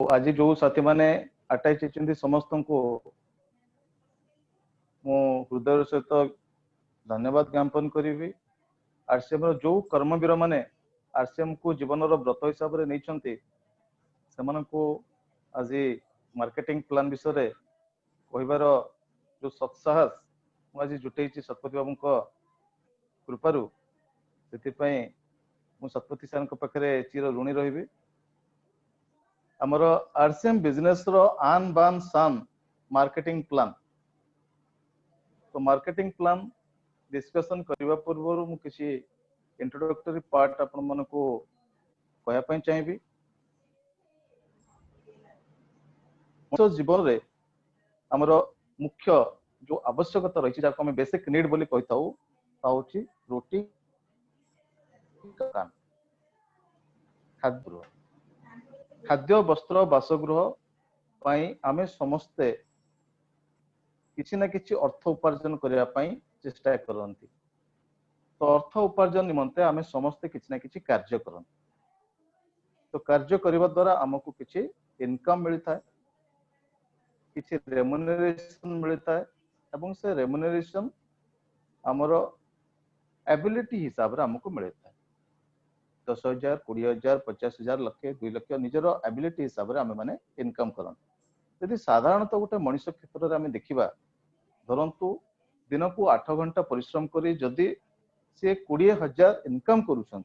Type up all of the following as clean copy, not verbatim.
आज जो साथी माने अटैच होती समस्त को मु हृदय सहित धन्यवाद ज्ञापन करी। आरसीएम जो कर्मवीर माने आरसीएम को जीवन व्रत हिसाब से नहीं आज मार्केटिंग प्लान विषय कहबार जो सत्साहस मुझे जुटे शतपति बाबू कृपारू से मु शतपति सर पाखे चिर ऋणी रही। आमर आरसीएम बिजनेस रो आन बान शान मार्केटिंग प्लान तो मार्केटिंग प्लान डिस्कशन करने पूर्व मु किसी इंट्रोडक्टरी पार्ट आपण मन को कहया चाहिए। जीवन रे आमर मुख्य जो आवश्यकता रही है बेसिक नीड बोली कही था रोटी खाद्य खाद्य वस्त्र बासगृह आमे समस्ते किसी ना किसी अर्थ उपार्जन करने चेष्टा करती। तो अर्थ उपार्जन निमंते आमे समस्ते किसी ना किसी कार्य करते। तो कार्य करने द्वारा आमको किसी इनकम मिलता है, किसी रेमुनरेशन मिलता है एवं से रेमुनरेशन आमर एबिलिटी हिसाब से आमको मिलता है। 10,000 20,000 50,000 लक्ष 2 लक्ष निजर एबिलिटी हिसाब से आम मैंने इनकम करते। यदि साधारणतः गोटे मनुष्य क्षेत्र में आम देखा धरतु दिन को 8 घंटा परिश्रम करी जदि से 20,000 इनकम करुछन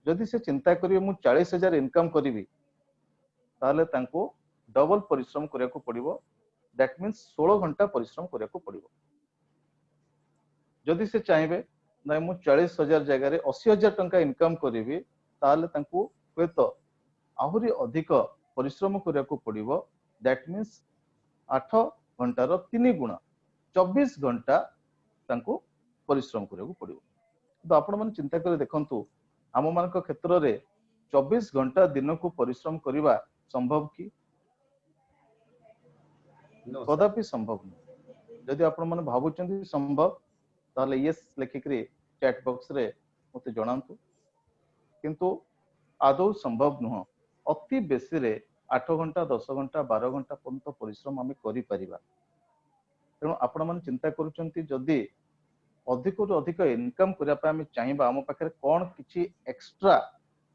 जदि से चिंता करिए मु 40,000 इनकम करी ताले तांको डबल परिश्रम करिया को पड़िबो। दैट मीन्स 16 घंटा परिश्रम करिया को पड़िबो। जदि से चाहेबे ना मु 40,000 जगह 80,000 टंका इनकम करी ताले तांको तो आहुरी अधिक परिश्रम करिया को पड़िबो। दैट मीन्स 8 घंटार 3 गुणा 24 घंटा तांको परिश्रम करिया को पड़िबो। तो आपण मन चिंता कर देखंतु आम मान क्षेत्र में 24 घंटा दिन को परिश्रम करने संभव कि कदापि संभव नहीं। जदि आपण मन भावुचंदी संभव ताले यस लिखिक चैट बॉक्स रे मते जणांतु। किंतु आदौ संभव नुह। अति बेसी रे 8 घंटा 10 घंटा 12 घंटा पर्यंत परिश्रम आम करि परिबा। तेणु आपण मन चिंता करूचंती जदि अधिक रु अधिक इनकम करिया पे आम चाहिबा आम पाखे कौन किछि एक्स्ट्रा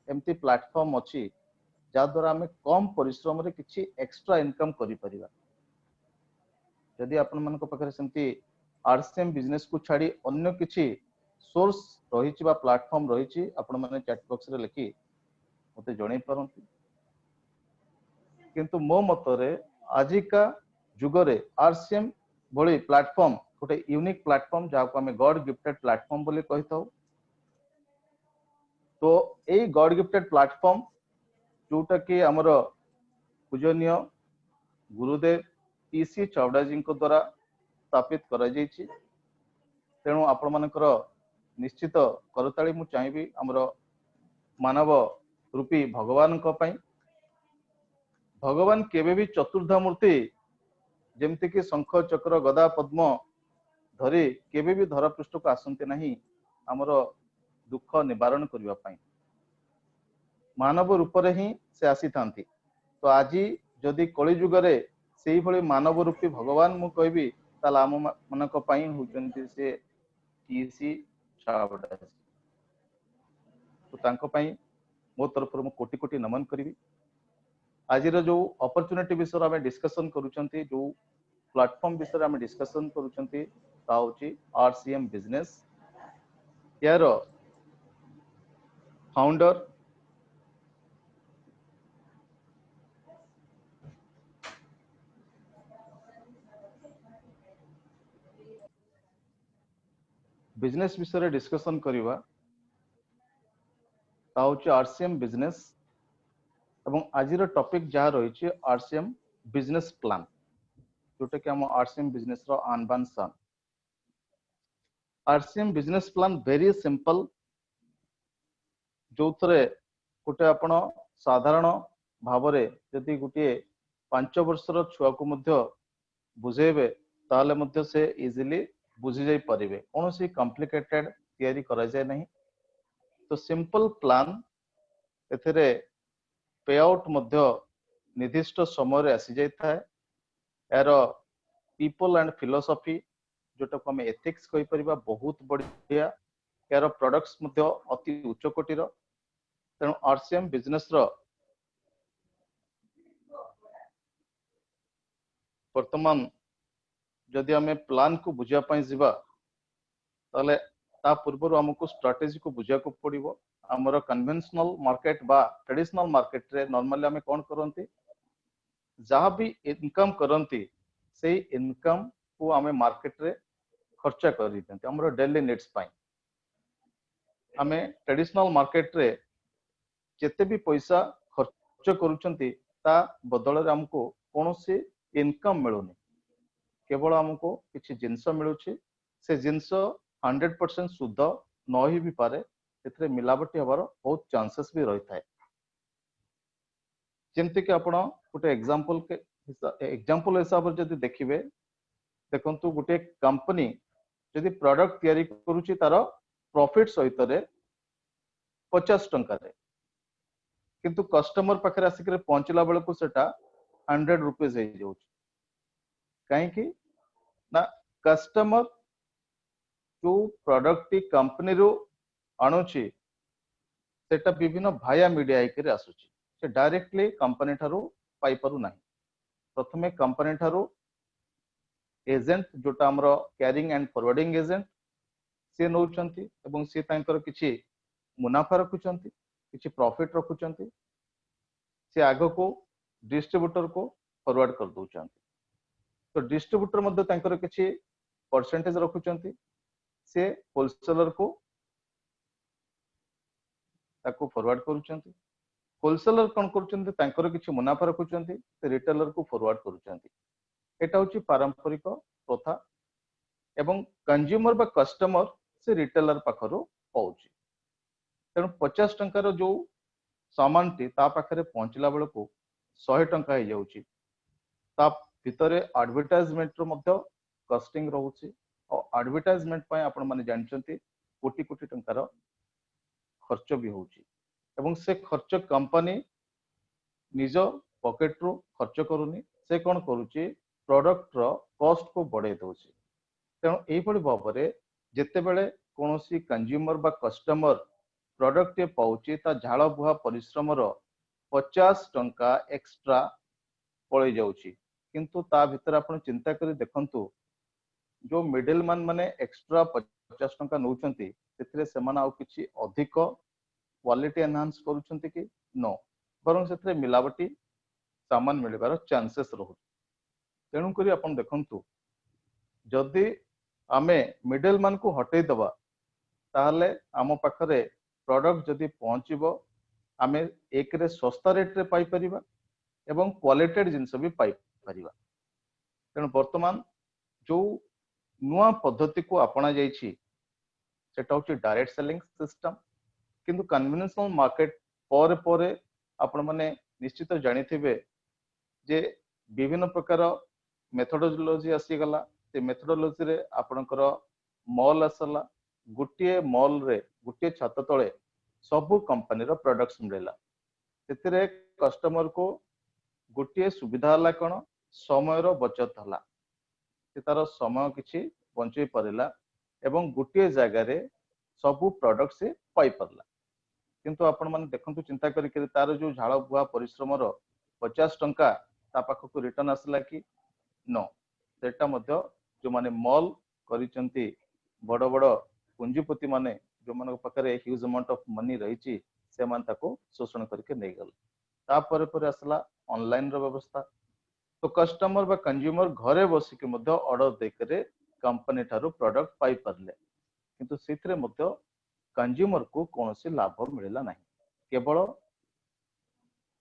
एमती प्लेटफॉर्म अच्छी जा द्वारा आम कम परिश्रम रे किछि एक्स्ट्रा इनकम करि परिबा। जदि आपण मन को पाखे सेमती आरसीएम बिजनेस को छाड़ी अन्य किछि सोर्स रही बा प्लेटफॉर्म रही आपण माने चैट बॉक्स रे लिखि मते जणाई परंती। किंतु मो मतरे आजिका जुगरे आरसीएम भली प्लेटफॉर्म गोटे यूनिक प्लेटफॉर्म जहाँ को आम गॉड गिफ्टेड प्लेटफॉर्म बोली कही था। तो यही गॉड गिफ्टेड प्लेटफॉर्म जोटा कि आमर पूजनीय गुरुदेव टीसी चावड़ा जी द्वारा स्थापित करा जायछि। तेणु आपण मानकर निश्चित करताली मु चाहिए आमर मानव रूपी भगवान को पई। भगवान केबे भी चतुर्धा मूर्ति जेमती कि शंख चक्र गदा पद्म धरी केबे भी धरा पृष्ठ को आसंते नहीं आमर दुख निवारण करने पाई। मानव रूप रे ही से आसी थांती। तो आज जदि कली जुगरे से भली मानव रूपी भगवान मु कहबी ताल आम मानक पई होचंती से टीसी चावड़ा। तो तांको पई मो तरफ मु कोटि कोटि नमन करी। आज जो अपॉर्चुनिटी विषय आम डिस्कशन करूचंती जो प्लेटफॉर्म विषय आम डिस्कशन करूचंती ता होची आरसीएम बिजनेस। यार फाउंडर बिजनेस विषय डिस्कशन करवा ता होची आरसीएम बिजनेस एवं आज टॉपिक जहाँ रही आरसीएम बिजनेस प्लान जोटा कि आम आरसीएम बिजनेस रो आन बान शान। RCM business plan very simple जो थे गोटे आपण साधारण भाव जदि गोटे 5 वर्षर छुआ को बुझेबे ताले मध्य से इजिली बुझी जाई परिबे। कौन सी कॉम्प्लिकेटेड तैयारी करा जाए नहीं। तो सिंपल प्लान एथरे पे आउट मध्य निर्दिष्ट समय आसी जाय थाए यार पीपल एंड फिलोसफी जोटा को हम एथिक्स कहि परिबा बहुत बढ़िया यार प्रोडक्ट्स मध्य अति उच्च कोटिर तेणु आरसीएम बिजनेस रो वर्तमान जदि आम प्लान को बुझा जीवा ताले ता पूर्व हमको स्ट्राटेजी को बुझा को पड़ो आमर कन्वेंशनल मार्केट बा ट्रेडिशनल मार्केट रे नॉर्मली आम कौन करती जहाँ भी इनकम करती से इनकम को आम मार्केट रे खर्चा कर हमर डेली नीड्स पाई आम ट्रेडिशनल मार्केट रे जिते भी पैसा खर्च करुचंती ता बदल रे हमको कौन सी इनकम मिलुनी केवल हमको किसी जिनस मिलूची से जिनस 100% शुद्ध न ही भी पारे एथरे मिलावटी हबार बहुत चांसेस भी रही थाए जेमति कि आपण गोटे एग्जांपल हिसाब से जदि देखिबे देखंतु गोटे कंपनी जदि प्रोडक्ट तैयारी करूची तार प्रॉफिट सहित रे 50 टंका रे किंतु कस्टमर पाखरे आसिक पहुंचला बेल को सेटा 100 रुपीज हो जाउची कहीं ना कस्टमर जो प्रोडक्ट टी कंपनी रो आणुची सेटा विभिन्न भाया मीडिया आइकरे आसुची से डायरेक्टली कंपनी ठारू पाई पारु नाही प्रथमे कंपनी ठारू एजेंट जोटा हमरो कैरिंग एंड फॉरवर्डिंग एजेंट से नौचंती एवं से तांकर किछि मुनाफा रखुचंती किछि प्रॉफिट रखुचंती से आगो को डिस्ट्रीब्यूटर को फॉरवर्ड कर दउचंती तो डिस्ट्रीब्यूटर मध्य तांकर किछि परसेंटेज रखुचंती से होलसेलर को ताको फॉरवर्ड करूचंती होलसेलर कोन करूचंती तांकर किछि मुनाफा रखुचंती से रिटेलर को फॉरवर्ड करूचंती एटा होची पारंपरिक प्रथा एवं कंज्यूमर बा कस्टमर से रिटेलर पाखरो पाउची तेणु 50 टंकार जो सामान टी ता पाखरे पहुंचला बेल को 100 टंका हो जाउची ता भितरे एडवर्टाइजमेंट रो मध्य कस्टिंग रहउची और एडवर्टाइजमेंट पाए आपण माने जानचंती कोटी कोटी टंकार खर्च भी होउची एवं से खर्च कंपनी निज पॉकेट रो खर्च करूनी से कोन करूची प्रोडक्ट रो कॉस्ट को बढ़े दउची तेणु एहिभଳି भाବରେ ଯେତେବେଳେ କୌଣସି କନଜ୍ୟୁମର ବା କଷ୍ଟମର ପ୍ରଡକ୍ଟ ପାଉଛି ତା ଝାଳ ବୁହା ପରିଶ୍ରମର 50 ଟଙ୍କା ଏକ୍ସଟ୍ରା ପଳେଇ ଯାଉଛି କିନ୍ତୁ ତା ଭିତରେ ଆପଣ ଚିନ୍ତା କରି ଦେଖନ୍ତୁ जो मिडिल मैन माने एक्स्ट्रा 50 टंका नौचंती ସେଥିରେ ସେମାନେ ଆଉ କିଛି ଅଧିକ क्वालिटी एनहांस करूचंती कि नो बरं ସେଥିରେ मिलावटी सामान मिलबार चांसेस रहु तेणु करी आपण देखंतु जदि आमे मिडिल मैन को हटै दबा ताहले आम पाखरे प्रोडक्ट जदि पहुंचबो आमे एक रे सस्ता रेट रे पाई परिबा एवं क्वालिटेड जिंस भी पाई परिबा तेणु वर्तमान जो नुआ पद्धति को अपना जाइछि सेटा होछि डायरेक्ट सेलिंग सिस्टम किंतु कन्वेंशनल मार्केट पर परे आपण माने निश्चित जानिथिबे जे विभिन्न प्रकार मेथोडोलॉजी आसी गला से मेथोडोलॉजी रे आपनकर मॉल आसला गुटिए मॉल रे गुटिए छत तळे सब कंपनी रो प्रोडक्ट्स मिलेला सेतिरे कस्टमर को गुटिए सुविधा हला कोन समय रो बचत हला से तार समय किछि बंचै परिला एवं गुटिए जगह रे सब प्रोडक्ट से पाई परला किंतु आपण माने देखंतु चिंता करि के तार जो झाळ बुआ परिश्रम रो 50 टंका ता पाख को रिटर्न आसला कि नो सेटा मध्य जो माने मॉल करिसंती बड़ बड़ पूंजीपति माने जो माने पाखरे ह्यूज अमाउंट ऑफ मनी रहिछि से मान ताको शोषण करके नै गल ता परे परे आसला ऑनलाइन रो व्यवस्था तो कस्टमर बा कंज्यूमर घरे बसी के मध्य ऑर्डर देकरे कंपनी ठारो प्रोडक्ट पाई परले किंतु सेथरे मध्य कंज्यूमर को कोनोसी लाभ मिलला नाही केवल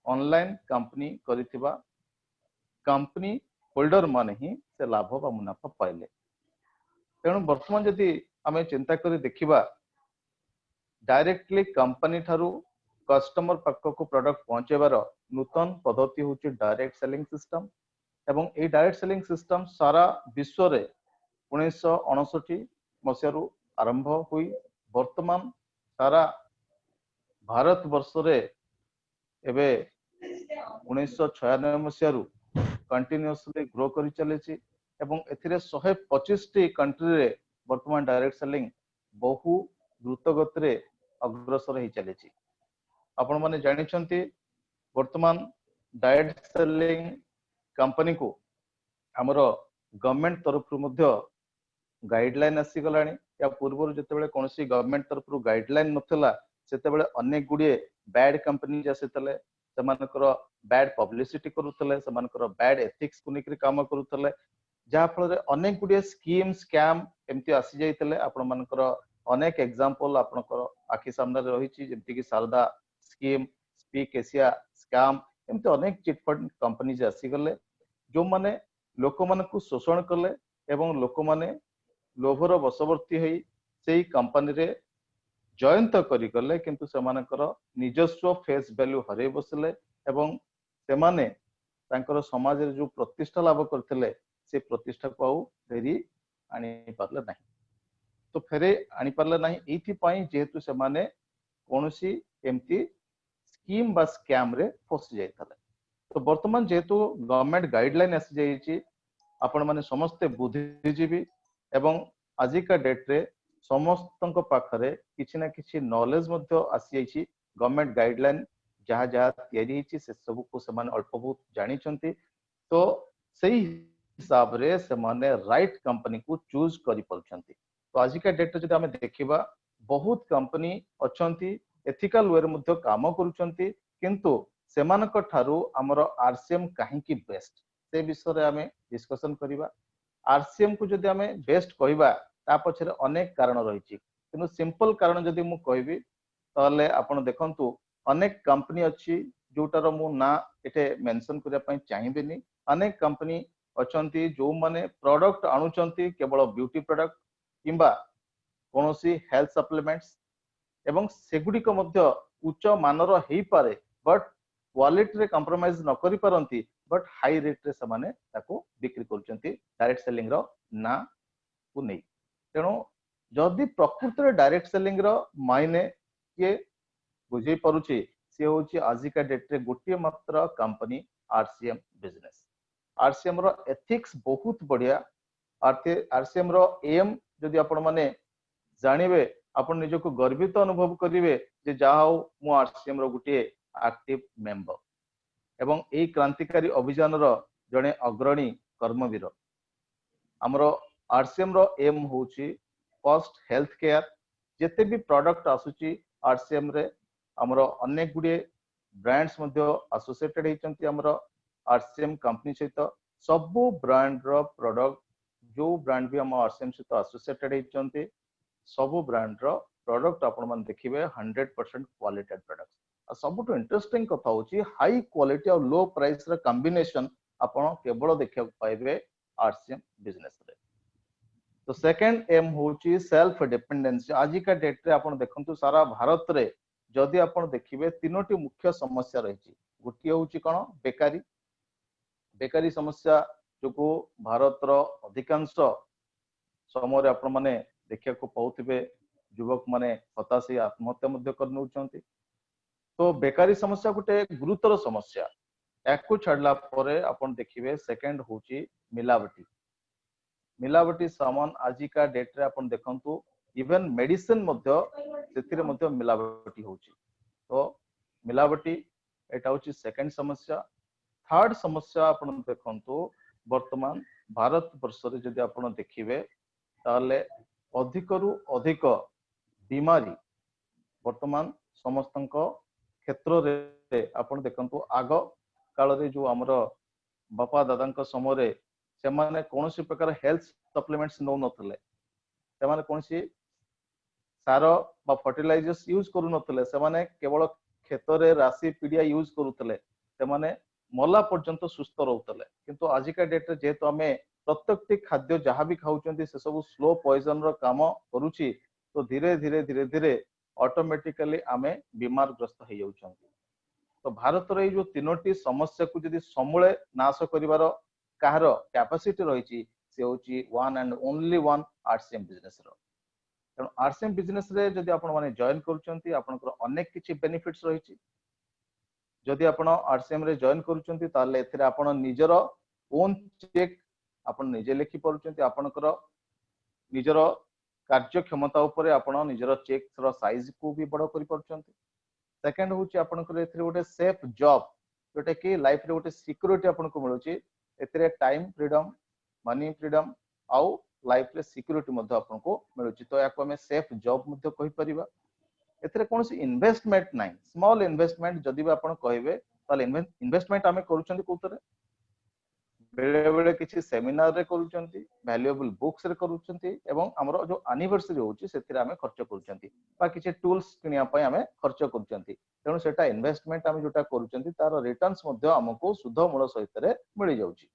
ऑनलाइन कंपनी करिथिबा कंपनी होल्डर माने ही से लाभ बा मुनाफा पाइले तेणु वर्तमान जदि आमे चिंता करी देखिबा डायरेक्टली कंपनी ठारू कस्टमर पाख को प्रोडक्ट पहुंचेबार नूतन पद्धति होची डायरेक्ट सेलिंग सिस्टम एवं ए डायरेक्ट सेलिंग सिस्टम सारा विश्व रे 1959 मसियारू आरंभ हुई वर्तमान सारा भारत वर्ष रे एबे 1996 मसीह कंटिन्यूअसली ग्रो करी चलेछि एवं एथिरे 125 टी कंट्री रे वर्तमान डायरेक्ट सेलिंग बहु द्रुत गति रे अग्रसर ही चलेछि। आपण माने जानिछंती वर्तमान डायरेक्ट सेलिंग कंपनी को हमर गवर्नमेंट तरफ रु मध्य गाइडलाइन आसी गलानी या पूर्व जितेबाला कौन गवर्नमेंट तरफ रु गाइडलाइन नथिला सेतेबाला अनेक गुड़िए बैड कंपनी आसीतले सेमानकर बैड पब्लिसिटी करूतले सेमानकर बैड एथिक्स को लेकर काम करूतले जहा फल अनेक गुड़िए स्कीम स्कैम एमती आसी जाइतले आपण मानकर अनेक एग्जांपल आपनकर आखि सामने रही जेमति कि Sharda scheme speak Asia scam एमती अनेक चिटफंड कंपनी आसी गले जो माने लोक मानकु शोषण कले एवं लोक माने लोभर वशवर्ती होई सेही कंपनी रे जॉइन तो करी गले किंतु सेमानकर निजस्व फेस वैल्यू हरे बसले एवं सेमाने तांकर समाज रे जो प्रतिष्ठा लाभ करथिले से प्रतिष्ठा को आउ फेरी आनी पारले नाही तो फेरे आनी पारले नाही एथि पई जेहेतु सेमाने कोनोसी एमती स्कीम बा स्कैम रे फस जाइतले तो वर्तमान जेहेतु गवर्नमेंट गाइडलाइन आसी जाइछि आपण माने समस्त बुद्धिजीवी एवं आजिका डेट रे समस्त पाखरे किछि ना किछि नॉलेज मध्य आसी जाइछि गवर्नमेंट गाइडलाइन जहाँ जहाँ तैयारी होइछि से सब को समान अल्प बहुत जानी छंती तो सही हिसाब रे समान राइट कंपनी को चूज करि परछंती तो आजिका डेट रे जदि हमें देखिबा बहुत कंपनी अछंती एथिकल वे रे मध्य काम करूछंती किंतु सेमानक ठारू हमर आरसीएम काहे की बेस्ट से विषय रे हमें डिस्कशन करिबा आरसीएम को जदि हमें बेस्ट कहबा ता पछरे अनेक कारण रहिछि किंतु सिंपल कारण जदि मु कहबी ताले आपण देखंतु अनेक कंपनी अछि जोटार मु ना एटे मेंशन करिया पई चाहिबिनी अनेक कंपनी अछंती जो माने प्रोडक्ट आणुचंती केवल ब्यूटी प्रोडक्ट किंबा कोनोसी हेल्थ सप्लीमेंट्स एवं सेगुडी को मध्य उच्च मानर हेई पारे बट क्वालिटी रे कंप्रोमाइज न करि परंती बट हाई रेट रे समाने ताको बिक्री करचंती डायरेक्ट सेलिंग रो ना को नै तेनो जदि प्रकृत रे डायरेक्ट सेलिंग रो मायने के बुझे परुची से होची आजिका डेट रे गोटिए मात्र कंपनी आरसीएम बिजनेस आरसीएम रो एथिक्स बहुत बढ़िया आरसीएम रो एम जदि आपण माने जानिबे आपण निजको गर्वित अनुभव करिवे जे जाहाउ मु आरसीएम रो गोटिए एक्टिव मेंबर एवं एई क्रांतिकारी अभियान रो जने अग्रणी कर्मवीर हमरो आरसीएम रो एम होची फर्स्ट हेल्थ केयर जेते भी प्रोडक्ट आसुची आरसीएम रे हमरो अनेक गुडे ब्रांड्स मध्य एसोसिएटेड हेचंती हमरो आरसीएम कंपनी सहित सब ब्रांड रो प्रोडक्ट जो ब्रांड भी हम आरसीएम सहित एसोसिएटेड हेचंती सब ब्रांड रो प्रोडक्ट आपण मन देखिबे 100% क्वालिटेड प्रोडक्ट्स सब इंटरेस्टिंग कथा होची हाई क्वालिटी और लो प्राइस रे कॉम्बिनेशन आपण केवल देखिया पाइबे आरसीएम बिजनेस रे तो सेकंड एम होची सेल्फ डिपेंडेंसी आज का डेट रे आपण देखंतु सारा भारत रे जदि आपण देखिबे तीनोटी मुख्य समस्या रहिची गोटी होची कोन बेकारी बेकारी समस्या जो भारत रो अधिकांश समय आपण माने देखिया को पाउथिबे युवक माने हताशी आत्महत्या मध्य कर नउचंती तो बेकारी समस्या गोटे गुरुतर समस्या याकू छाडला परे आपण देखिबे सेकंड होची मिलावटी मिलावटी सामान आजिका डेट रे आपण देखंतु इवन मेडिसिन मध्य सेतिरे मध्य मिलावटी होची तो मिलावटी एटा होची सेकंड समस्या थर्ड समस्या आपण देखंतु वर्तमान भारत वर्ष रे जदि आपण देखिबे ताले अधिकरु अधिक बीमारी वर्तमान समस्तक क्षेत्र रे आपण देखंतु आग काल रे जो हमर बापा दादा समय रे से माने कोनोसी प्रकार हेल्थ सप्लीमेंट्स नो नथले से माने कोनोसी सार बा फर्टिलाइजर्स यूज करू नथले से माने केवल खेत रे राशि पीडिया यूज करूतले से माने मला पर्यंत सुस्थ रहउतले किंतु आजिका डेट रे जेहेतु हमें प्रत्येकटी खाद्य जहाँ भी खाउचंती से सब स्लो पॉइजन रो काम करूची तो धीरे धीरे धीरे धीरे ऑटोमेटिकली आमे बीमार ग्रस्त हो जाउचंती तो भारत रे जो तीनोटी समस्या को यदि समूले नाश करिवार काहर कैपेसिटी रहिची से होची one and only one RCM business रो तेणु आरसीएम बिजनेस रे जदि आपण माने जॉइन करूचंती आपनकर अनेक किछि बेनिफिट्स रहिची जदि आपण आरसीएम रे जॉइन करूचंती ताले एथिरे आपण निजर ओन चेक आपण निजे लिखि परुचंती आपणकर निजर कार्य क्षमता उपरे आपण निजर चेक रो साइज को भी बड़ करि परुचंती सेकंड होची आपणकर एथिरे गोटे सेफ जॉब जोटा कि लाइफ रे गोटे सिक्योरिटी आपनको मिलुची एथिरे टाइम फ्रीडम मनी फ्रीडम आउ लाइफ रे सिक्योरिटी मध्ये आपनको मिलुची तो याको हमें सेफ जॉब मध्ये कहि परिबा एथिरे कोनसी इन्वेस्टमेंट नाही स्मॉल इन्वेस्टमेंट जदि भी आपण कहबे ताले इन्वेस्टमेंट आमे करूचंती कोतरे बेले बेले किछि सेमिनार रे करूचंती वैल्यूएबल बुक्स रे करूचंती एवं हमरो जो एनिवर्सरी होची सेथिरे आमे खर्च करूचंती बा किछि टूल्स किनिया पय आमे खर्च करूचंती तेणु सेटा इन्वेस्टमेंट आमे जोटा करूचंती तार रिटर्न्स मध्ये हमको सुध मूल सहित रे मिलि जाउची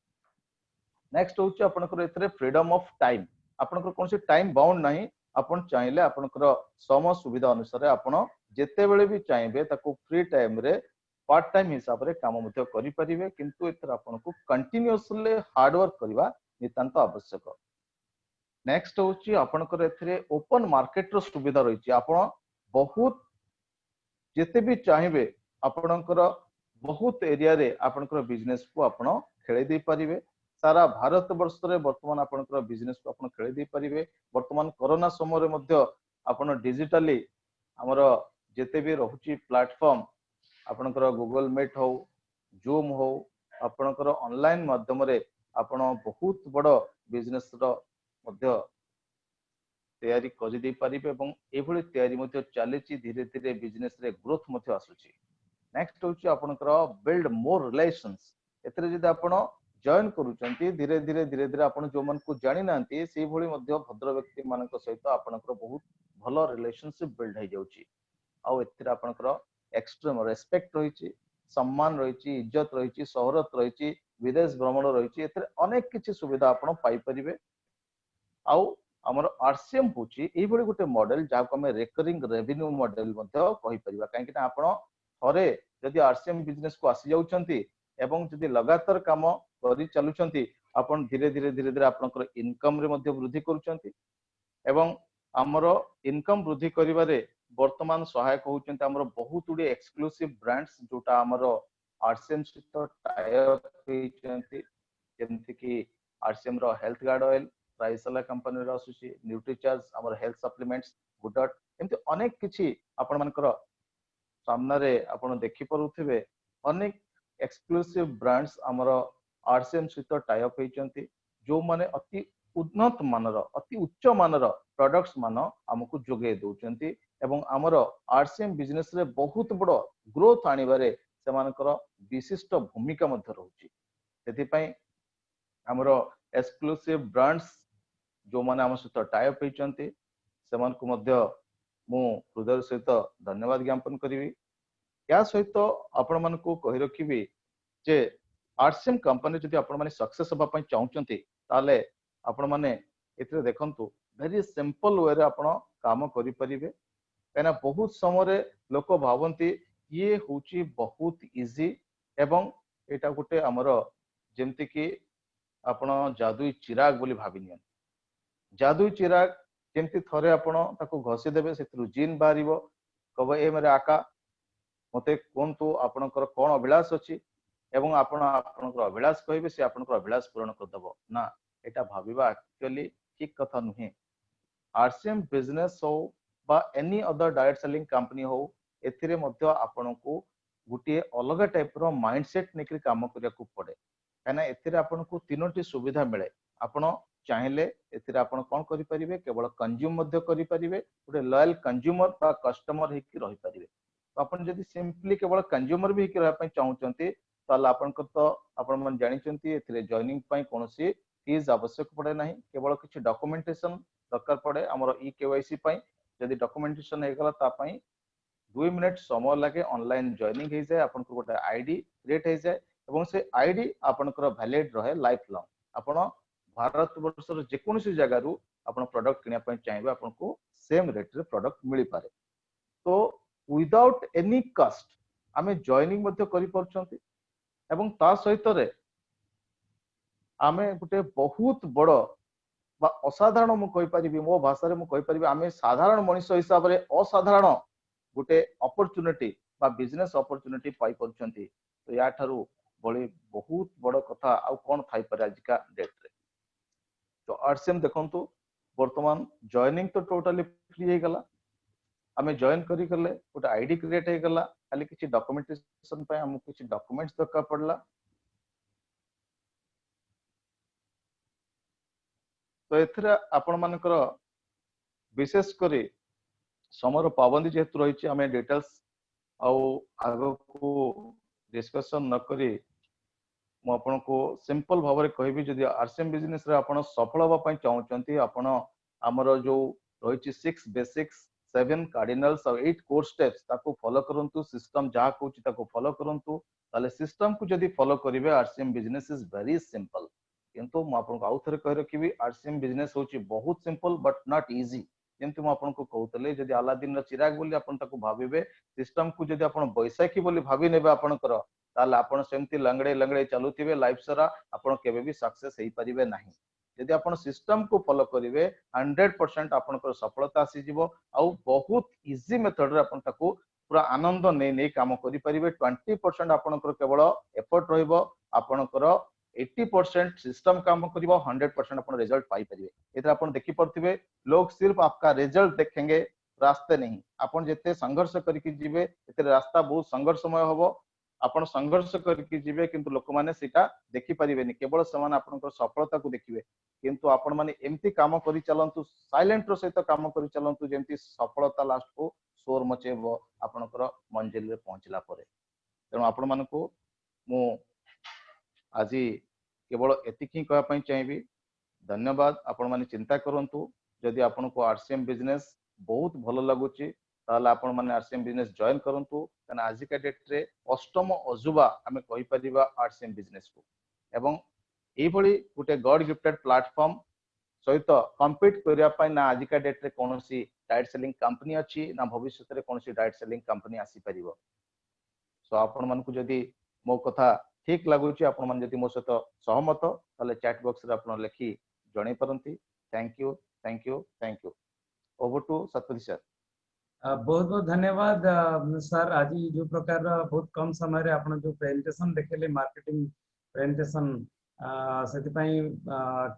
नेक्स्ट होची आपनकर एथिरे फ्रीडम ऑफ टाइम आपनकर कोनसी टाइम बाउंड नाही आपण चाहिले आपनकर समय सुविधा अनुसार आपण जेते बेले भी चाहेबे ताको फ्री टाइम रे पार्ट टाइम हिसाब रे काम मध्ये करि परिबे किंतु एथरा आपनको कंटीन्यूअसली हार्ड वर्क करबा नितांत आवश्यक नेक्स्ट होची आपनकर एथिरे ओपन मार्केट रो सुविधा रहिची आपण बहुत जेते भी चाहेबे आपनकर बहुत एरिया रे आपनकर बिजनेस को आपण खेले दे परिबे सारा भारत वर्ष रे वर्तमान आपनकर बिजनेस को आपण खेले दे परिबे वर्तमान कोरोना समय रे मध्ये आपण डिजिटली हमर जेते भी रहुची प्लेटफॉर्म आपनकर गूगल मीट हो जूम हो आपनकर ऑनलाइन माध्यम रे आपण बहुत बड़ बिजनेस रो मध्ये तैयारी कर दे परिबे एवं एभली तैयारी मध्ये चलीची धीरे धीरे बिजनेस रे ग्रोथ मध्ये आसुची नेक्स्ट होची आपनकर बिल्ड मोर रिलेशंस एतरे जदि आपण जॉइन करूचंती धीरे धीरे आपण जो मन को जानि नांती सेही भली मध्ये भद्र व्यक्ति मानक सहित आपनकर बहुत भलो रिलेशनशिप बिल्ड हो जाउची आ एथिरा आपनकर एक्सट्रीम रेस्पेक्ट रहिची सम्मान रहिची इज्जत रहिची शोहरत रहिची विदेश भ्रमण रहिची एथिरे अनेक किछि सुविधा आपण पाई परिबे आ हमर आरसीएम होची एही भली गुटे मॉडल जाको हमें रिकरिंग रेवेन्यू मॉडल मध्ये कहि परिबा काहे कि आपण थरे जदि आरसीएम बिजनेस को आसी जाउचंती एवं जदि लगातार काम करि चलुचंती आपण धीरे धीरे आपनकर इनकम रे मध्ये वृद्धि करूचंती एवं हमरो इनकम वृद्धि करिवारे वर्तमान सहायक होचंती हमरो बहुत गुडी एक्सक्लूसिव ब्रांड्स जोटा हमरो आरसीएम सहित टाई अप होचंती जेमति कि आरसीएम रो हेल्थ गार्ड ऑयल राइसला कंपनी रो आसुची न्यूट्रीचार्ज हमर हेल्थ सप्लीमेंट्स गुडट एमति अनेक किछि आपण मानकर सामना रे आपण देखि परुथिबे अनेक एक्सक्लूसिव ब्रांड्स हमर आरसीएम सहित टाई अप होचंती जो माने अति उन्नत मानर अति उच्च मानर प्रोडक्ट्स मान हमको जोगे दउचंती एवं हमर आरसीएम बिजनेस रे बहुत बड़ ग्रोथ आनिबारे सेमानकर विशिष्ट भूमिका मध्ये रहउची सेति पई हमर एक्सक्लूसिव ब्रांड्स जो माने हम सहित टाई अप होचंती सेमान को मध्ये मु हृदय सहित धन्यवाद ज्ञापन करिवि या सहित आपण मन को कहि रखिबि जे आरसीएम कंपनी जदि आपण माने सक्सेस होबा पई चाहउचंती ताले आपण माने एथरे देखंतु वेरी सिंपल वे रे आपण काम करि परिबे काना बहुत समय रे लोक भावंती ये होची बहुत इजी एवं एटा गुटे हमर जेमति कि आपण जादुई चिराग बोली भाबिनियन जादुई चिराग जेमति थरे आपण ताको घसी देबे सेथरु जिन बारिबो कबे ए मेरे आका मते कोनतु आपनकर कोन अभिलाष अछि एवं आपण आपनकर अभिलाष कहिबे से आपनकर अभिलाष पूर्ण कर दबो ना एटा भाबिबा एक्चुअली ठीक कथा नुहे आरसीएम बिजनेस हो बा any other direct selling company हो एथिरे मध्ये आपनको गुटिए अलग टाइप रो माइंडसेट नेकरी काम करिया को पड़े काना एथिरे आपनको तीनोटी सुविधा मिले आपण चाहिले एथिरे आपण कोन करि परिबे केवल कंज्यूम मध्ये करि परिबे गुटे लॉयल कंज्यूमर बा कस्टमर हेकि रहि परिबे तो आपण जदि सिंपली केवल कंज्यूमर भी हेकि रह पय चाहउचंती ताल आपनको तो आपण मन जानिचंती एथिरे जॉइनिंग पय कोनोसी फीस आवश्यक पड़े नहीं केवल किछि डॉक्यूमेंटेशन दरकार पड़े हमर ई केवाईसी पय जदि डॉक्यूमेंटेशन हे गला ता पय 2 मिनिट समय लागे ऑनलाइन जॉइनिंग हे जाय आपनको गोटे आईडी क्रिएट हे जाय एवं से आईडी आपनकर वैलिड रहे लाइफ लॉन्ग आपण भारत वर्षर जे कोनोसी जगह रु आपण प्रोडक्ट किनिया पय चाहेबे आपनको सेम रेट रे प्रोडक्ट मिली पारे तो विदाउट एनी कॉस्ट आमे जॉइनिंग मध्ये करि परछंती एवं ता सहित रे आमे गुटे बहुत बड़ बा असाधारण मु कहि परिबी मो भाषा रे मु कहि परिबी आमे साधारण मनुष्य हिसाब रे असाधारण गुटे अपॉर्चुनिटी बा बिजनेस अपॉर्चुनिटी पाई परछंती तो या ठारू बड़ी बहुत बड़ कथा आ कोन थाई पर आजिका डेट रे। तो आरसीएम देखंतु वर्तमान जॉइनिंग तो टोटली फ्री हे गला आमे जॉइन करी गले गोटे आईडी क्रिएट हे गला खाली किछि डॉक्यूमेंटेशन पे हमको किछि डॉक्यूमेंट्स दरकार पड़ला तो एथरा आपण मानकर विशेष करी समर पाबंदी जेहेतु रही आम डिटेल्स आग को डिस्कशन न करी मु आपको सिंपल भाव में कहबी जदि आरसीएम बिजनेस रे आपण सफल होबा चाहूचंती आपण हमर जो रही 6 बेसिक्स 7 कार्डिनल्स और 8 कोर स्टेप्स ताको फॉलो करंतु सिस्टम जहा कहूची ताको फॉलो करंतु ताले सिस्टम को जदि फॉलो करिवे RCM business is very simple किंतु मु आपको आउ थरे कह रखिबी आरसीएम बिजनेस होची बहुत सिंपल बट नॉट इजी जेमति मु आपको कहतले जदि अलादीन र चिराग बोली आपण ताको भाबिबे सिस्टम को जदि आपण बैसाखी बोली भाबी नेबे आपणकर ताले आपण सेमति लंगड़े लंगड़े चलुथिबे लाइफ सारा आपण केबे भी सक्सेस हेई परिबे नाही यदि आपण सिस्टम को फॉलो करिवे 100% आपणकर सफलता आसी जिवो आ बहुत इजी मेथड रे आपण ताको पूरा आनंद नै नै काम करि परिबे 20% आपणकर केवल एफर्ट रहइबो आपणकर 80% सिस्टम काम करिबो 100% आपण रिजल्ट पाई परिबे एतरा आपण देखि परथिबे लोग सिर्फ आपका रिजल्ट देखेंगे रास्ते नहीं आपण जेते संघर्ष करके जिवे एते रास्ता बहुत संघर्षमय होबो आपण संघर्ष करके जिवे किंतु लोक माने सेटा देखि परिबेनी केवल समान आपनकर सफलता को देखिबे किंतु आपण माने एम्ति काम करि चलंतु साइलेंट रो सहित काम करि चलंतु जेमति सफलता लास्ट को शोर मचेबो आपनकर मंजिल रे पहुंचला परे तेणु आपण मानको मु आजी केवल एतिक ही कहवा पई चाहिबी धन्यवाद आपण माने चिंता करंतु जदि आपनको आरसीएम बिजनेस बहुत भलो लागुची ताले आपण माने आरसीएम बिजनेस जॉइन करंतु कना आज का डेट रे अष्टम अजुबा आमे कहि परिबा आरसीएम बिजनेस को एवं एई भली गुटे गॉड गिफ्टेड प्लेटफॉर्म सहित कम्पीट करिया पई ना आज का डेट रे कोनोसी डायरेक्ट सेलिंग कंपनी अछि ना भविष्य रे कोनोसी डायरेक्ट सेलिंग कंपनी आसी परिबो सो आपण मानको जदि मो कथा ठीक लागुची आपण मान जदि मो सहित सहमत ताले चैट बॉक्स रे आपण लेखि जणै परंती thank you thank you thank you over to Satpathy sir बहुत बहुत धन्यवाद सर आज जो प्रकार बहुत कम समय रे आपण जो प्रेजेंटेशन देखले मार्केटिंग प्रेजेंटेशन सेति पई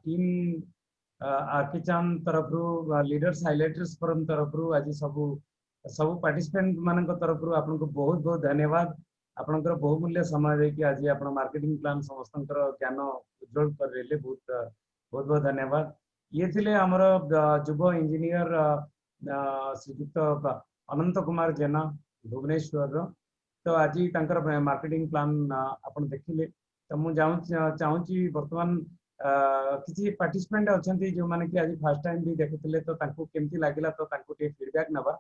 टीम आर्किचान तरफ रु लीडर्स हाइलाइटर्स फोरम तरफ रु आज सब पार्टिसिपेंट मानक तरफ रु आपन को बहुत बहुत धन्यवाद आपनकर बहुमूल्य समय दे कि आज आपण मार्केटिंग प्लान समस्तंकर ज्ञान उज्जवल कर रेले बहुत बहुत धन्यवाद ये थिले हमर युव इंजीनियर श्रीयुक्त अनंत कुमार जेना भुवनेश्वर तो आज मार्केटिंग प्लान आपण देखिले तो मु चाहूँगी वर्तमान किसी पार्टिसिपेंट अच्छा जो माने कि आज फर्स्ट टाइम भी देखुले तो केमती लगिला तो फीडबैक नबा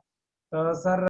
तो सर